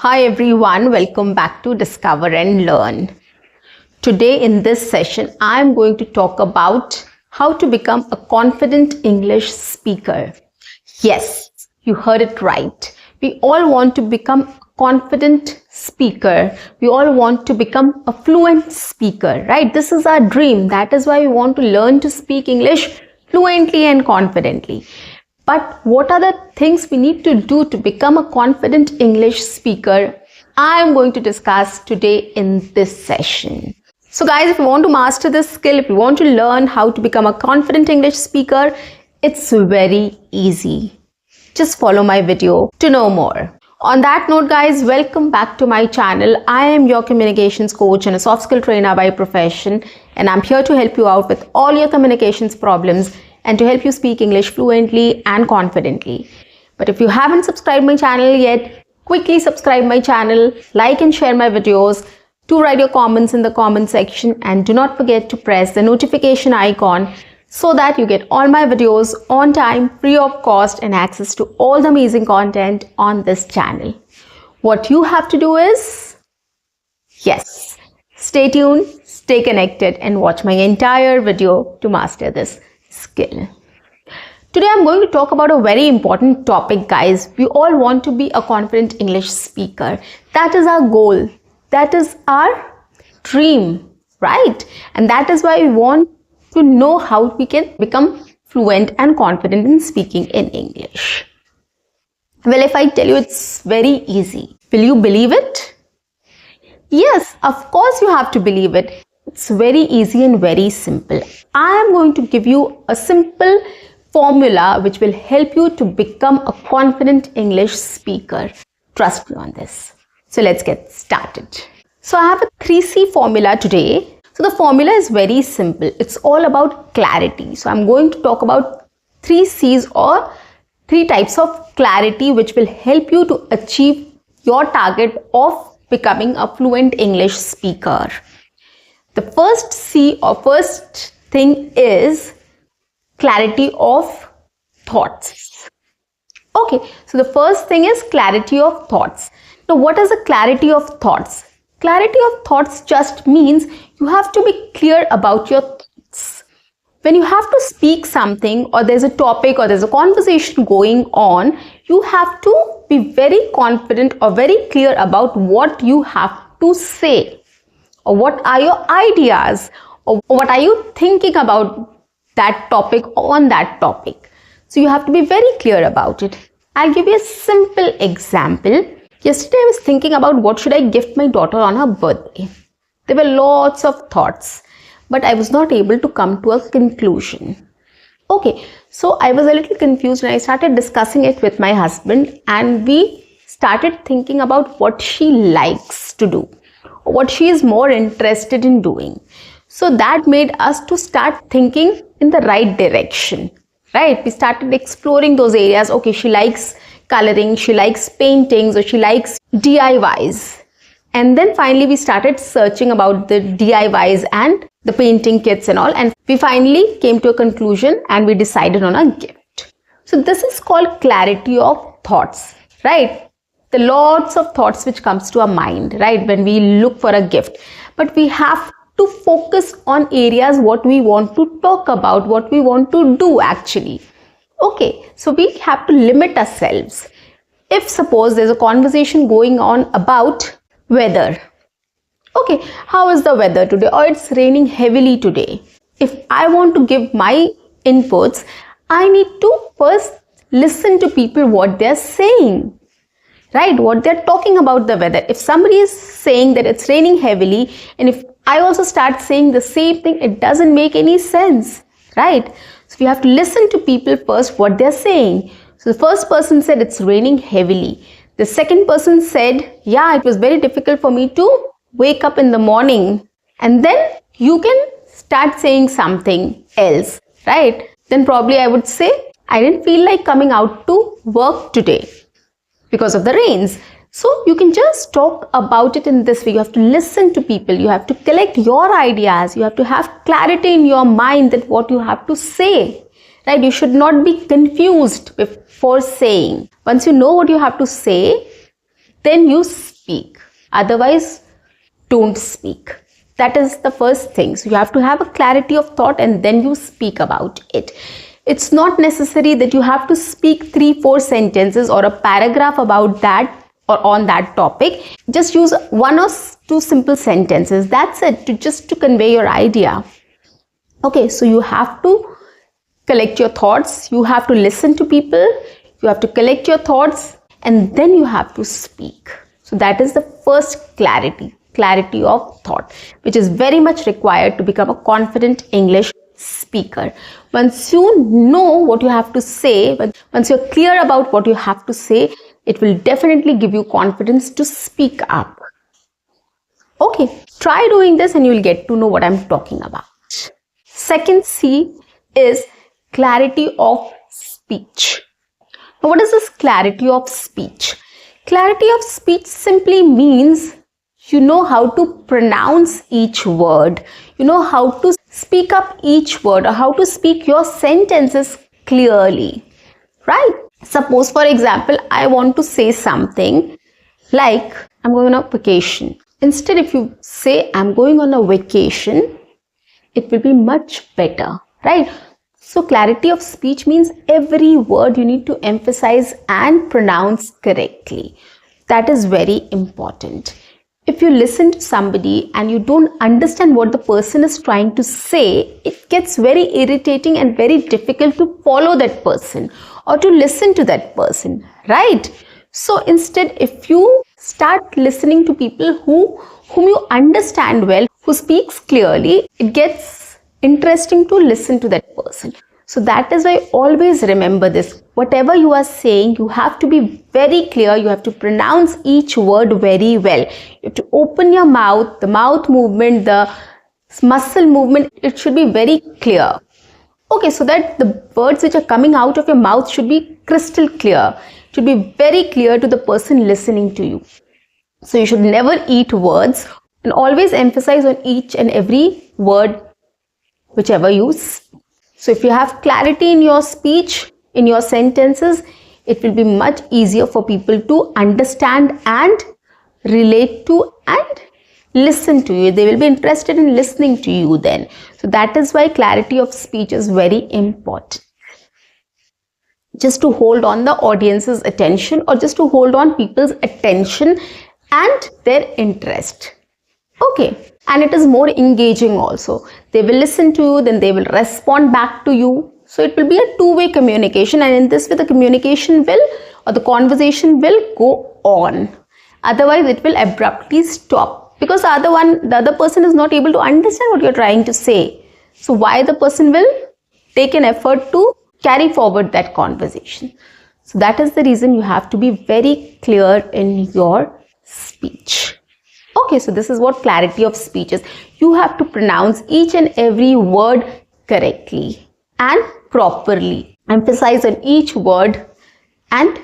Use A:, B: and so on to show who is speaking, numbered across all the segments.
A: Hi everyone, welcome back to Discover and Learn. Today in this session, I am going to talk about how to become a confident English speaker. Yes, you heard it right. We all want to become a confident speaker. We all want to become a fluent speaker, right? This is our dream. That is why we want to learn to speak English fluently and confidently. But what are the things we need to do to become a confident English speaker? I am going to discuss today in this session. So guys, if you want to master this skill, if you want to learn how to become a confident English speaker, it's very easy. Just follow my video to know more. On that note guys, welcome back to my channel. I am your communications coach and a soft skill trainer by profession, and I'm here to help you out with all your communications problems and to help you speak English fluently and confidently. But if you haven't subscribed my channel yet, quickly subscribe my channel, like and share my videos, do write your comments in the comment section, and do not forget to press the notification icon so that you get all my videos on time, free of cost, and access to all the amazing content on this channel. What you have to do is, yes, stay tuned, stay connected, and watch my entire video to master this skill. Today I'm going to talk about a very important topic, guys. We all want to be a confident English speaker. That is our goal. That is our dream, right? And that is why we want to know how we can become fluent and confident in speaking in English. Well, if I tell you it's very easy, will you believe it? Yes, of course you have to believe it. It's very easy and very simple. I am going to give you a simple formula which will help you to become a confident English speaker. Trust me on this. So let's get started. So I have a 3C formula today. So the formula is very simple. It's all about clarity. So I'm going to talk about 3 C's or 3 types of clarity which will help you to achieve your target of becoming a fluent English speaker. The first C or first thing is clarity of thoughts. Okay, so the first thing is clarity of thoughts. Now, what is a clarity of thoughts? Clarity of thoughts just means you have to be clear about your thoughts. When you have to speak something, or there's a topic or there's a conversation going on, you have to be very confident or very clear about what you have to say. Or what are your ideas, or what are you thinking about that topic or on that topic. So you have to be very clear about it. I'll give you a simple example. Yesterday I was thinking about what should I gift my daughter on her birthday. There were lots of thoughts, but I was not able to come to a conclusion. Okay, so I was a little confused and I started discussing it with my husband, and we started thinking about what she likes to do, what she is more interested in doing. So that made us to start thinking in the right direction, right? We started exploring those areas. Okay, she likes coloring, she likes paintings, or she likes DIYs. And then finally we started searching about the DIYs and the painting kits and all. And we finally came to a conclusion and we decided on a gift. So this is called clarity of thoughts, right? The lots of thoughts which comes to our mind, right, when we look for a gift. But we have to focus on areas what we want to talk about, what we want to do actually. Okay, so we have to limit ourselves. If suppose there's a conversation going on about weather. Okay, how is the weather today? Or it's raining heavily today. If I want to give my inputs, I need to first listen to people what they're saying. Right, what they're talking about the weather. If somebody is saying that it's raining heavily, and if I also start saying the same thing, it doesn't make any sense, right? So we have to listen to people first what they're saying. So the first person said it's raining heavily. The second person said, yeah, it was very difficult for me to wake up in the morning. And then you can start saying something else, right? Then probably I would say, I didn't feel like coming out to work today because of the rains. So you can just talk about it in this way. You have to listen to people. You have to collect your ideas. You have to have clarity in your mind that what you have to say, right? You should not be confused before saying. Once you know what you have to say, then you speak. Otherwise, don't speak. That is the first thing. So you have to have a clarity of thought and then you speak about it. It's not necessary that you have to speak 3-4 sentences or a paragraph about that or on that topic. Just use 1 or 2 simple sentences. That's it, just to convey your idea. Okay, so you have to collect your thoughts. You have to listen to people. You have to collect your thoughts and then you have to speak. So that is the first clarity of thought, which is very much required to become a confident English speaker. Once you know what you have to say, once you're clear about what you have to say, it will definitely give you confidence to speak up. Okay, try doing this and you'll get to know what I'm talking about. Second C is clarity of speech. Now, what is this clarity of speech? Clarity of speech simply means you know how to pronounce each word. You know how to speak up each word or how to speak your sentences clearly, right? Suppose, for example, I want to say something like, I'm going on a vacation. Instead, if you say, I'm going on a vacation, it will be much better, right? So clarity of speech means every word you need to emphasize and pronounce correctly. That is very important. If you listen to somebody and you don't understand what the person is trying to say, it gets very irritating and very difficult to follow that person or to listen to that person, right? So instead, if you start listening to people whom you understand well, who speaks clearly, it gets interesting to listen to that person. So that is why always remember this. Whatever you are saying, you have to be very clear. You have to pronounce each word very well. You have to open your mouth, the mouth movement, the muscle movement. It should be very clear. Okay, so that the words which are coming out of your mouth should be crystal clear. It should be very clear to the person listening to you. So you should never eat words and always emphasize on each and every word whichever you speak. So if you have clarity in your speech, in your sentences, it will be much easier for people to understand and relate to and listen to you. They will be interested in listening to you then. So that is why clarity of speech is very important. Just to hold on the audience's attention or just to hold on people's attention and their interest. Okay. And it is more engaging also. They will listen to you, then they will respond back to you. So it will be a two-way communication, and in this way the communication will or the conversation will go on. Otherwise it will abruptly stop because the other person is not able to understand what you're trying to say. So why the person will take an effort to carry forward that conversation. So that is the reason you have to be very clear in your speech. Okay, so this is what clarity of speech is. You have to pronounce each and every word correctly and properly. Emphasize on each word and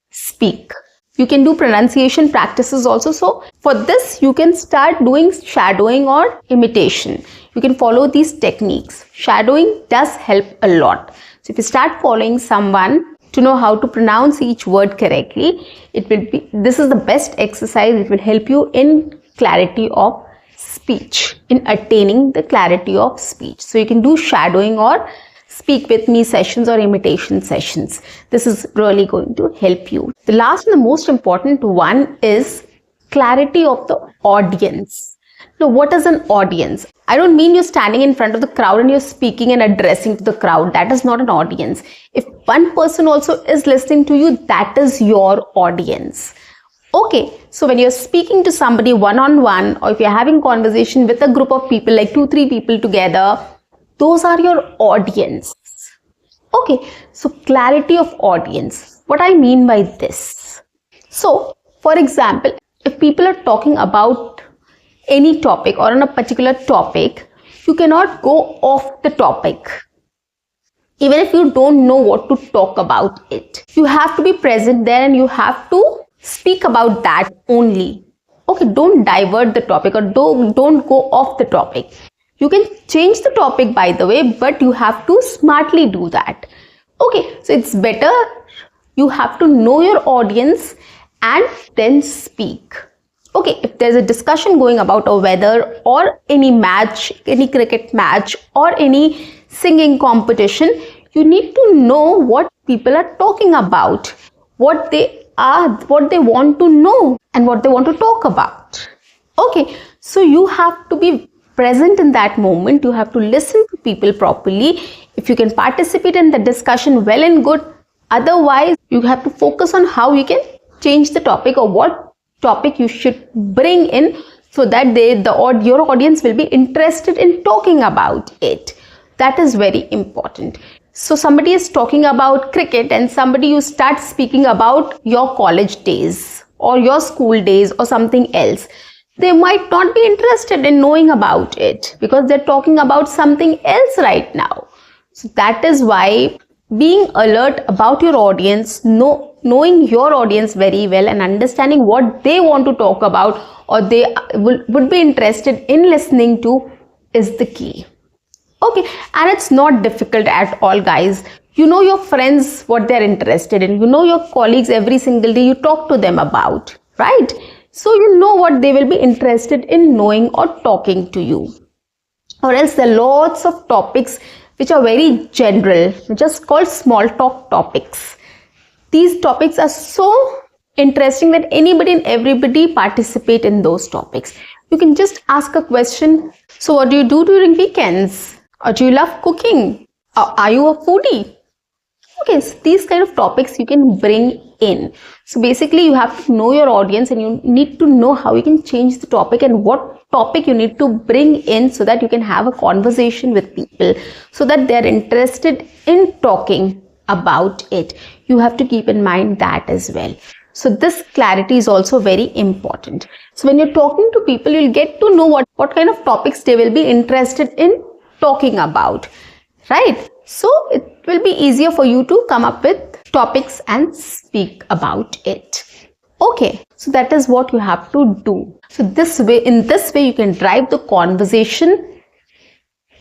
A: speak. You can do pronunciation practices also. So for this, you can start doing shadowing or imitation. You can follow these techniques. Shadowing does help a lot. So if you start following someone to know how to pronounce each word correctly, this is the best exercise. It will help you in clarity of speech, in attaining the clarity of speech. So you can do shadowing or speak with me sessions or imitation sessions. This is really going to help you. The last and the most important one is clarity of the audience. Now, what is an audience? I don't mean you're standing in front of the crowd and you're speaking and addressing to the crowd. That is not an audience. If one person also is listening to you, that is your audience. Okay, so when you're speaking to somebody one-on-one, or if you're having conversation with a group of people, like 2-3 people together, those are your audience. Okay, so clarity of audience. What I mean by this? So, for example, if people are talking about any topic or on a particular topic, you cannot go off the topic. Even if you don't know what to talk about it, you have to be present there and you have to speak about that only. Okay, don't divert the topic or don't go off the topic. You can change the topic, by the way, but you have to smartly do that. Okay, so it's better you have to know your audience and then speak. Okay, if there's a discussion going about a weather or any match, any cricket match or any singing competition, you need to know what people are talking about, what they are, what they want to know and what they want to talk about. Okay, so you have to be present in that moment. You have to listen to people properly. If you can participate in the discussion, well and good. Otherwise, you have to focus on how you can change the topic or what topic you should bring in so that your audience will be interested in talking about it. That is very important. So somebody is talking about cricket and you start speaking about your college days or your school days or something else. They might not be interested in knowing about it because they're talking about something else right now. So that is why being alert about your audience, knowing your audience very well and understanding what they want to talk about or they would be interested in listening to is the key. Okay, and it's not difficult at all, guys. You know your friends, what they're interested in. You know your colleagues every single day. You talk to them about, right? So you know what they will be interested in knowing or talking to you. Or else there are lots of topics which are very general, just called small talk topics. These topics are so interesting that anybody and everybody participate in those topics. You can just ask a question. So what do you do during weekends? Or do you love cooking? Or are you a foodie? Okay, so these kind of topics you can bring in. So basically you have to know your audience and you need to know how you can change the topic and what topic you need to bring in so that you can have a conversation with people so that they're interested in talking about it. You have to keep in mind that as well. So this clarity is also very important. So when you're talking to people, you'll get to know what kind of topics they will be interested in talking about, right? So it will be easier for you to come up with topics and speak about it. Okay, so that is what you have to do. So in this way you can drive the conversation.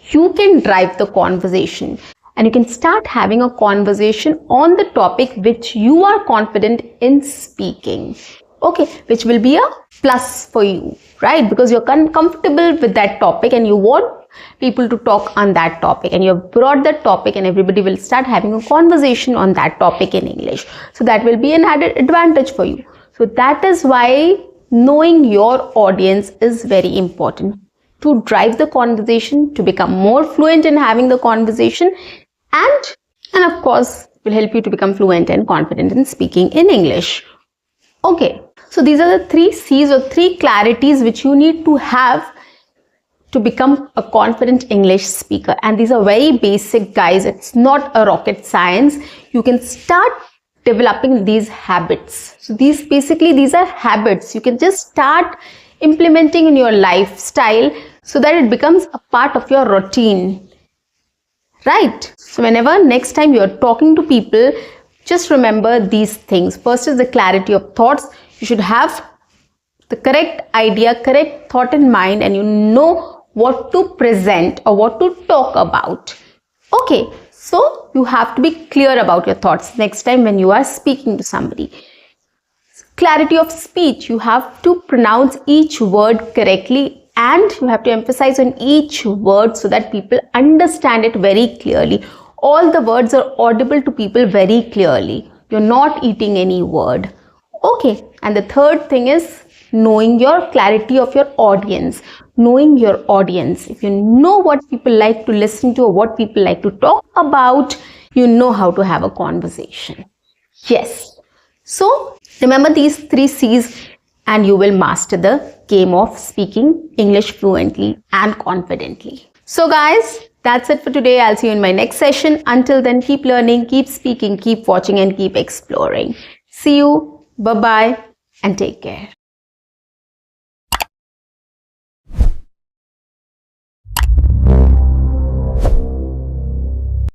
A: You can drive the conversation and you can start having a conversation on the topic which you are confident in speaking. Okay, which will be a plus for you, right? Because you're comfortable with that topic and you want people to talk on that topic and you have brought that topic and everybody will start having a conversation on that topic in English. So that will be an added advantage for you. So that is why knowing your audience is very important to drive the conversation, to become more fluent in having the conversation and of course will help you to become fluent and confident in speaking in English. Okay, so these are the 3 C's or 3 clarities which you need to have to become a confident English speaker. And these are very basic, guys. It's not a rocket science. You can start developing these habits. So these are habits. You can just start implementing in your lifestyle so that it becomes a part of your routine, right? So whenever next time you're talking to people, just remember these things. First is the clarity of thoughts. You should have the correct idea, correct thought in mind, and you know what to present or what to talk about. Okay, so you have to be clear about your thoughts next time when you are speaking to somebody. Clarity of speech. You have to pronounce each word correctly and you have to emphasize on each word so that people understand it very clearly. All the words are audible to people very clearly. You're not eating any word. Okay, and the third thing is knowing your clarity of your audience. Knowing your audience. If you know what people like to listen to or what people like to talk about, you know how to have a conversation. Yes. So remember these 3 C's and you will master the game of speaking English fluently and confidently. So guys, that's it for today. I'll see you in my next session. Until then, keep learning, keep speaking, keep watching and keep exploring. See you. Bye-bye and take care.